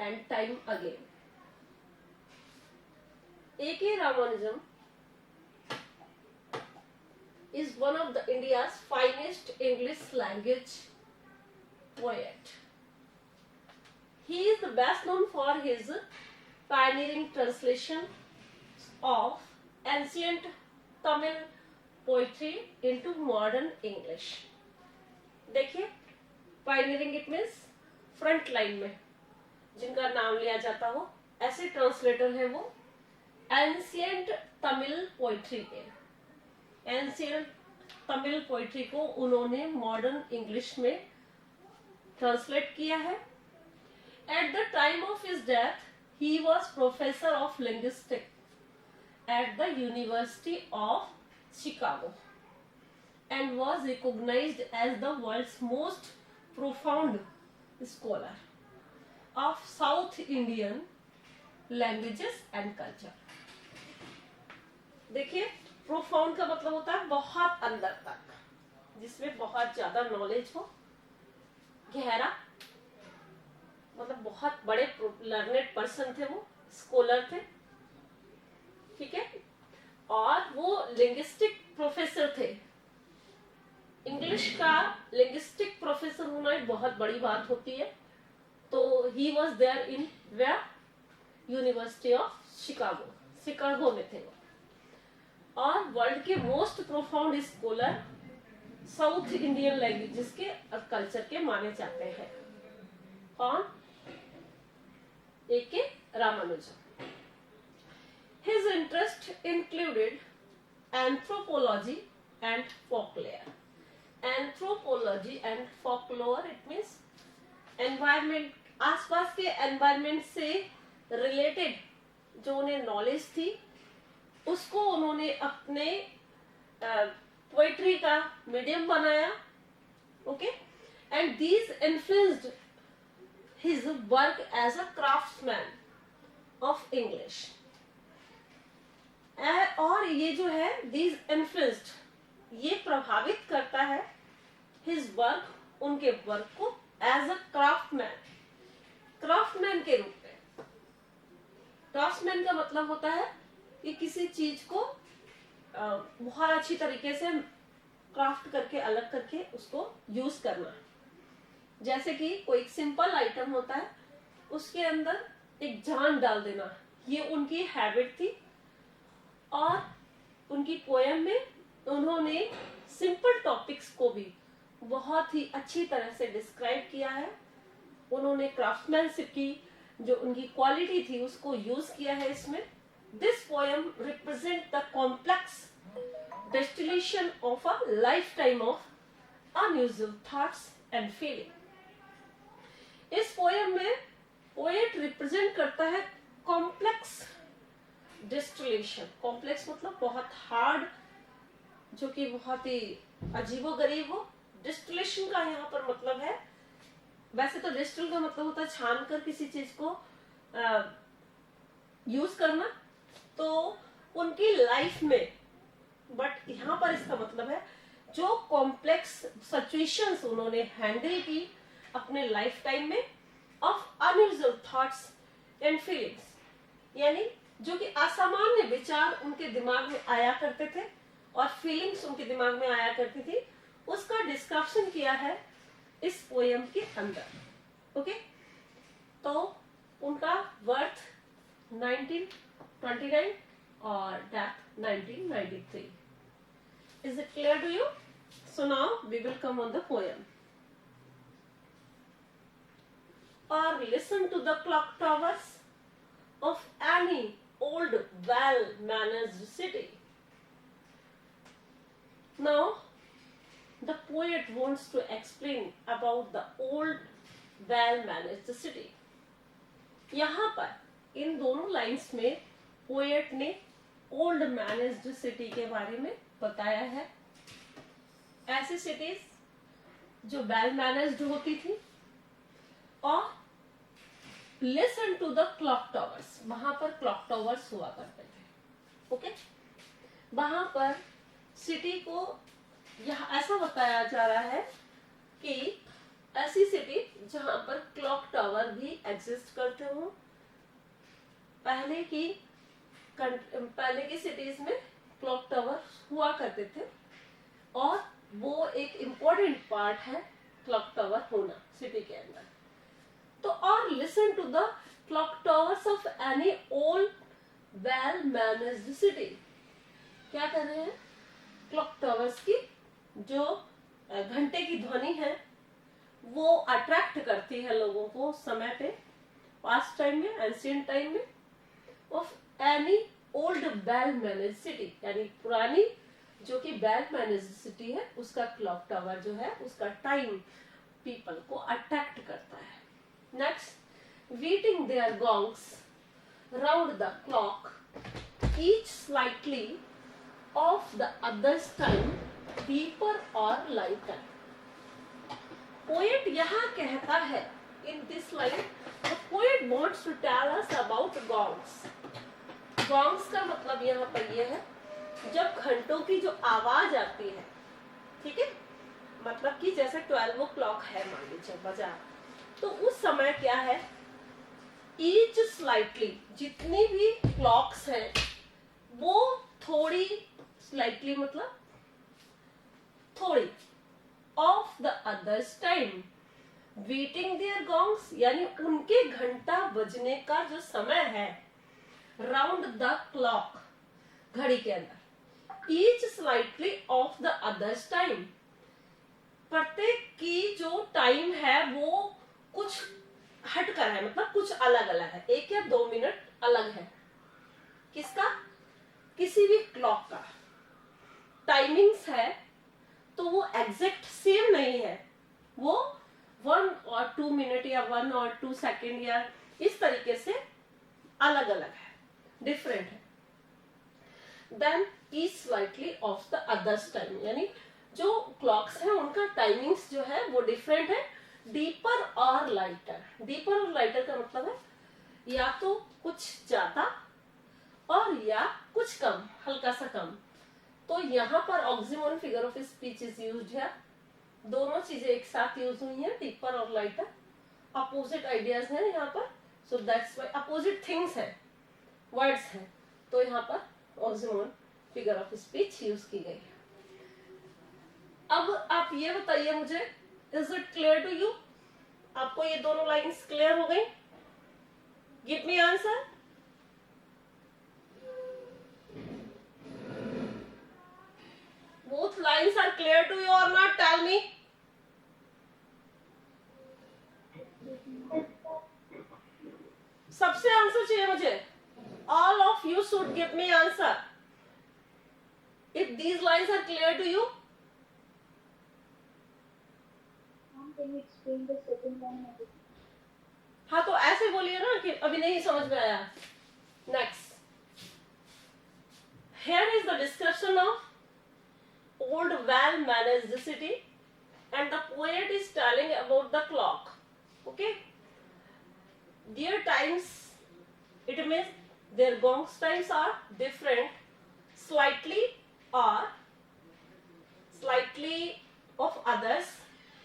and time again. A.K. Ramanujan is one of the India's finest English language poet. He is the best known for his pioneering translation of ancient Tamil poetry into modern English. देखिए, pioneering it means front line में जिनका नाम लिया जाता हो, ऐसे translator है वो एंशियंट तमिल पोइट्री के। एंशियंट तमिल पोइट्री को उन्होंने मॉडर्न इंग्लिश में ट्रांसलेट किया है। At the time of his death he was professor of linguistics at the university of Chicago and was recognised as the world's most profound scholar of South Indian languages and culture. देखिए, profound का मतलब होता है बहुत अंदर तक, जिसमें बहुत ज्यादा नॉलेज हो, गहरा, मतलब बहुत बड़े लर्नेड पर्सन थे, वो स्कॉलर थे, ठीक है। और वो लिंग्विस्टिक प्रोफेसर थे। इंग्लिश का लिंग्विस्टिक प्रोफेसर होना एक बहुत बड़ी बात होती है। तो he was there in where university of Chicago, Chicago में थे वो। और वर्ल्ड के most profound scholar South Indian languages के और कल्चर के माने जाते हैं। कौन? A.K. Ramanujan. His interest included anthropology and folklore. Anthropology and folklore, it means environment, आसपास के environment से related जो उन्हें knowledge थी, उसको उन्होंने अपने पोइट्री का मीडियम बनाया। Okay, and these influenced his work as a craftsman of English. और ये जो है दीज इन्फ्लुएंस्ड, ये प्रभावित करता है हिज वर्क, उनके वर्क को एज अ क्राफ्टमैन, क्राफ्टमैन के रूप में। क्राफ्टमैन का मतलब होता है कि किसी चीज को बहुत अच्छी तरीके से क्राफ्ट करके, अलग करके उसको यूज करना। जैसे कि कोई एक सिंपल आइटम होता है, उसके अंदर एक जान डाल देना, ये उनकी हैबिट थी। और उनकी पोएम में उन्होंने सिंपल टॉपिक्स को भी बहुत ही अच्छी तरह से डिस्क्राइब किया है। उन्होंने क्राफ्टमैनशिप की जो उनकी क्वालिटी थी उसको यूज किया है इसमें। This poem represents the complex distillation of a lifetime of unusual thoughts and feeling. इस पोएम में पोएट रिप्रेजेंट करता है कॉम्प्लेक्स डिस्टिलेशन। कॉम्प्लेक्स मतलब बहुत हार्ड, जो कि बहुत ही अजीबोगरीब हो। डिस्टिलेशन का यहाँ पर मतलब है, वैसे तो डिस्टिल का मतलब होता है छान कर किसी चीज को यूज करना, तो उनकी लाइफ में, बट यहाँ पर इसका मतलब है जो कॉम्प्लेक्स सिचुएशंस उन्होंने हैंडल की अपने लाइफ टाइम में, of unusual thoughts and feelings, यानी जो कि असामान्य विचार उनके दिमाग में आया करते थे और फीलिंग्स उनके दिमाग में आया करती थी, उसका डिस्क्रिप्शन किया है इस पोएम के अंदर। ओके, तो उनका बर्थ 1929 और death 1993. Is it clear to you? So now we will come on the poem. Or listen to the clock towers of any old well-managed city. Now the poet wants to explain about the old well-managed city. यहाँ पर इन दोनों lines में poet ने old managed city के बारे में बताया है। ऐसी सिटीज जो वेल मैनेज्ड होती थी। और listen to the clock towers, वहां पर क्लॉक टावर्स हुआ करते थे। ओके, वहां पर सिटी को यहाँ ऐसा बताया जा रहा है कि ऐसी सिटी जहां पर क्लॉक टावर भी एग्जिस्ट करते हो। पहले की सिटीज में क्लॉक टावर हुआ करते थे और वो एक इम्पोर्टेंट पार्ट है क्लॉक टावर होना सिटी के अंदर। तो और listen to the clock towers of any old well managed city. क्या कर रहे हैं? क्लॉक टावर्स की जो घंटे की ध्वनि है वो अट्रैक्ट करती है लोगों को समय पे, पास्ट टाइम में, एंशिएंट टाइम में, of any old well manage city, यानी पुरानी जो कि वेल मैनेज सिटी है उसका क्लॉक टावर जो है उसका टाइम पीपल को अट्रैक्ट करता है। Next, beating their gongs round the clock each slightly of the others time deeper और लाइटर। पोएट यहाँ कहता है in this line, the poet wants to tell us about gongs. Gongs का मतलब यहाँ पर यह है जब घंटों की जो आवाज आती है, ठीक है, मतलब कि जैसे 12 o'clock है मान लीजिए बजा, तो उस समय क्या है, ईच स्लाइटली, जितनी भी क्लॉक्स हैं वो थोड़ी, स्लाइटली मतलब थोड़ी, off the others time beating their gongs, यानी उनके घंटा बजने का जो समय है राउंड द क्लॉक, घड़ी के अंदर, each slightly of the others time, प्रत्येक की जो टाइम है वो कुछ हटकर है, मतलब कुछ अलग अलग है, 1 या 2 मिनट अलग है। किसका? किसी भी क्लॉक का टाइमिंग्स है तो वो एग्जैक्ट सेम नहीं है, वो 1 और 2 मिनट या 1 और 2 सेकेंड या इस तरीके से अलग अलग है, डिफरेंट है। Then each slightly of the others time, यानी जो क्लॉक्स हैं उनका टाइमिंग्स जो है वो डिफरेंट है। डीपर और लाइटर, डीपर और लाइटर का मतलब है या तो कुछ ज्यादा और या कुछ कम, हल्का सा कम। तो यहाँ पर oxymoron figure of speech is used है, दोनों चीजें एक साथ यूज हुई हैं, डीपर और लाइटर, अपोजिट आइडियाज हैं यहाँ पर, so that's why opposite things है, वर्ड्स हैं, तो यहाँ पर oxymoron figure of speech use की गई है। अब आप ये बताइए मुझे, is it clear to you? आपको ये दोनों लाइंस क्लियर हो गई? Give me answer. Both lines are clear to you or not? Tell me. सबसे आंसर चाहिए मुझे। All of you should give me answer. If these lines are clear to you. Can you explain the second line again? हाँ तो ऐसे बोलिए ना कि अभी नहीं समझ में आया। Next. Here is the description of old well-managed city, and the poet is telling about the clock. Okay, their times, it means their gongs times are different, slightly or slightly of others,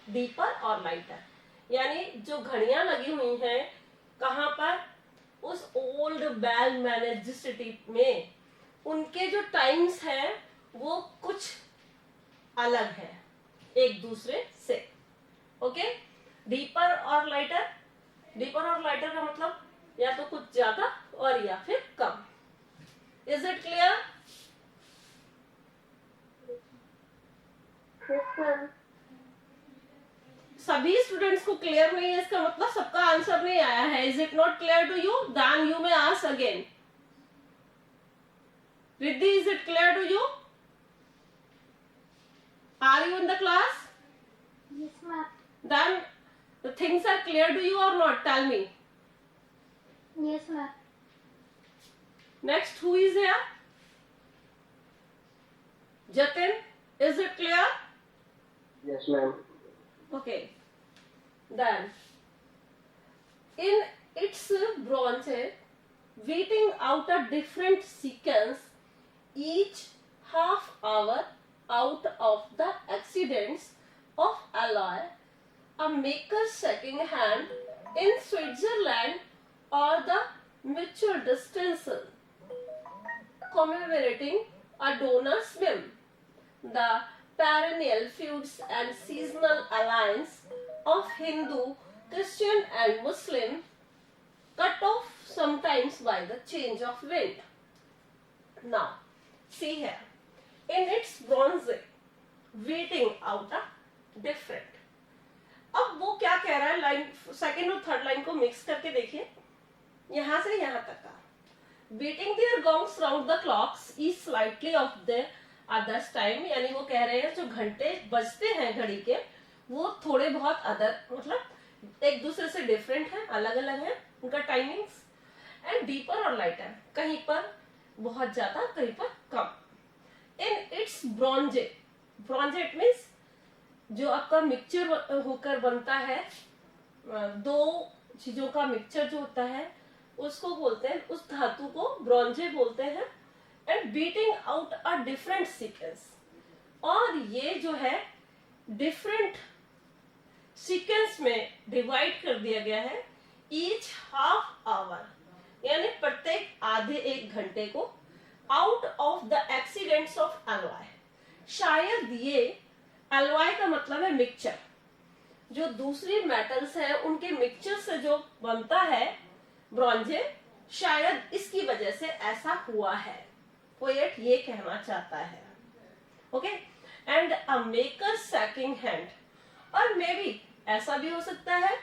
deeper or lighter. यानी जो घड़ियां लगी हुई हैं कहाँ पर, उस old well managed city में, उनके जो टाइम्स हैं वो कुछ अलग है एक दूसरे से। ओके, डीपर और लाइटर, डीपर और लाइटर का मतलब या तो कुछ ज्यादा और या फिर कम। Is it clear? सभी स्टूडेंट्स को क्लियर नहीं है, इसका मतलब सबका आंसर नहीं आया है। Is it not clear to you? Then you may ask again. Riddhi, is it clear to you? Are you in the class? Yes, ma'am. Then the things are clear to you or not? Tell me. Yes, ma'am. Next, who is here? Jatin, is it clear? Yes, ma'am. Okay. Then, in its branches, weeding out a different sequence each half hour out of the accidents of alloy a maker's second hand in Switzerland or the mutual distance commemorating a donor's whim. The perennial feuds and seasonal alliance of Hindu, Christian and Muslim cut off sometimes by the change of wind. Now, see here, in its bronze waiting out a different. अब वो क्या कह रहा है, line second और third line को mix करके देखिए, यहां से यहां तक का beating their gongs round the clocks is slightly of the others time, यानी वो कह रहे हैं जो घंटे बजते हैं घड़ी के वो थोड़े बहुत अदर मतलब एक दूसरे से डिफरेंट है, अलग अलग है उनका टाइमिंग्स, एंड डीपर और लाइटर, कहीं पर बहुत ज्यादा कहीं पर कम. इन इट्स ब्रॉन्जे, ब्रॉन्जे इट मीन्स जो आपका मिक्सचर होकर बनता है, दो चीजों का मिक्सचर जो होता है उसको बोलते हैं, उस धातु को ब्रॉन्जे बोलते हैं. And beating out a different sequence, और ये जो है डिफरेंट सीक्वेंस में डिवाइड कर दिया गया है. ईच हाफ आवर, यानी प्रत्येक आधे एक घंटे को, out of the accidents of alloy. शायद ये अलॉय का मतलब है मिक्सचर, जो दूसरी मेटल्स है उनके मिक्सचर से जो बनता है ब्रॉन्जे, शायद इसकी वजह से ऐसा हुआ है, पोएट ये कहना चाहता है. Okay, and a maker shaking hand, और मे बी ऐसा भी हो सकता है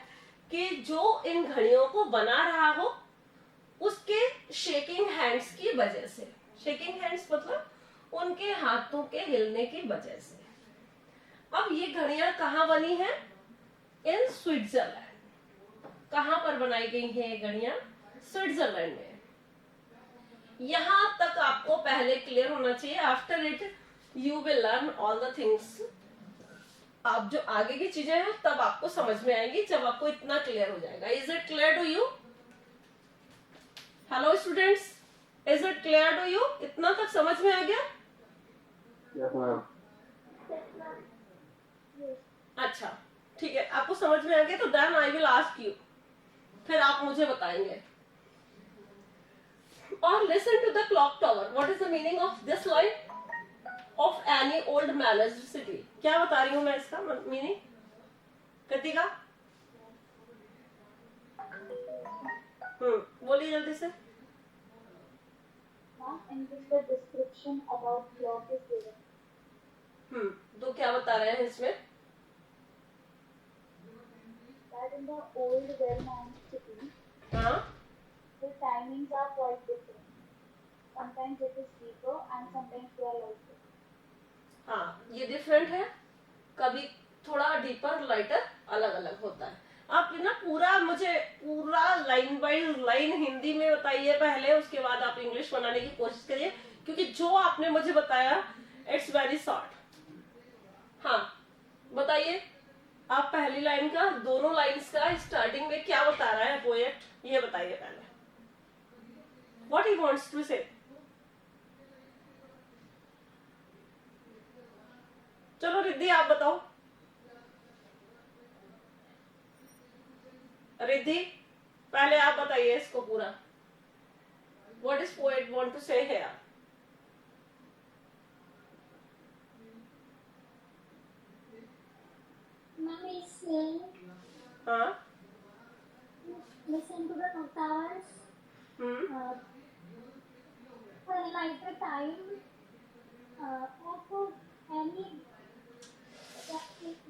कि जो इन घड़ियों को बना रहा हो उसके शेकिंग हैंड्स की वजह से. शेकिंग हैंड्स मतलब उनके हाथों के हिलने की वजह से. अब ये घड़ियां कहाँ बनी हैं? In Switzerland. कहां पर बनाई गई हैं ये घड़ियां? स्विट्जरलैंड में. यहां तक आपको पहले क्लियर होना चाहिए. After it you will learn all the things. आप जो आगे की चीजें हैं तब आपको समझ में आएंगी जब आपको इतना क्लियर हो जाएगा. Is it clear to you? Hello students, is it clear to you? इतना तक समझ में आ गया? Yes, ma'am. अच्छा, ठीक है, आपको समझ में आ गया तो then I will ask you, फिर आप मुझे बताएंगे. और listen to the clock tower. What is the meaning of this line? Of any old managed city. क्या बता रही हूं मैं इसका मीनिंग? कृतिका बोलिए जल्दी से. In which the description about clock is given. तो क्या बता रहे हैं इसमें? That in the old well-managed city, हाँ, the timings are quite different. Sometimes it is deeper and sometimes they are lighter. हाँ, ये डिफरेंट है, कभी थोड़ा डीपर लाइटर अलग अलग होता है. आप ना पूरा मुझे पूरा लाइन बाय लाइन हिंदी में बताइए पहले, उसके बाद आप इंग्लिश बनाने की कोशिश करिए, क्योंकि जो आपने मुझे बताया इट्स वेरी शॉर्ट. हाँ, बताइए आप पहली लाइन का, दोनों लाइंस का स्टार्टिंग में क्या बता रहा है पोएट, ये बताइए पहले. व्हाट ही वांट्स टू से. चलो रिद्धि आप बताओ. रिद्धि पहले आप बताइए इसको पूरा. What is poet want to say here? Ma'am is saying, हाँ. listen to the towers. For lighter time, of any.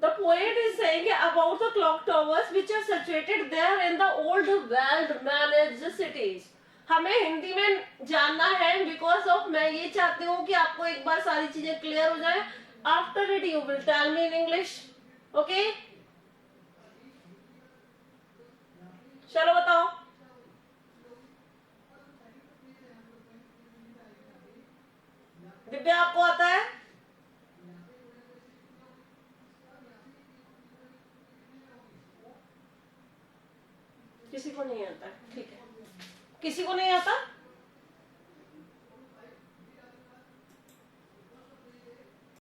The poet is saying about the clock towers which are situated there in the old well-managed cities. हमें हिंदी में जानना है because of मैं ये चाहती हूँ कि आपको एक बार सारी चीजें क्लियर हो जाए. After it you will tell me in English. Okay? चलो बताओ. दिव्या आपको आता है? किसी को नहीं आता? ठीक है, किसी को नहीं आता?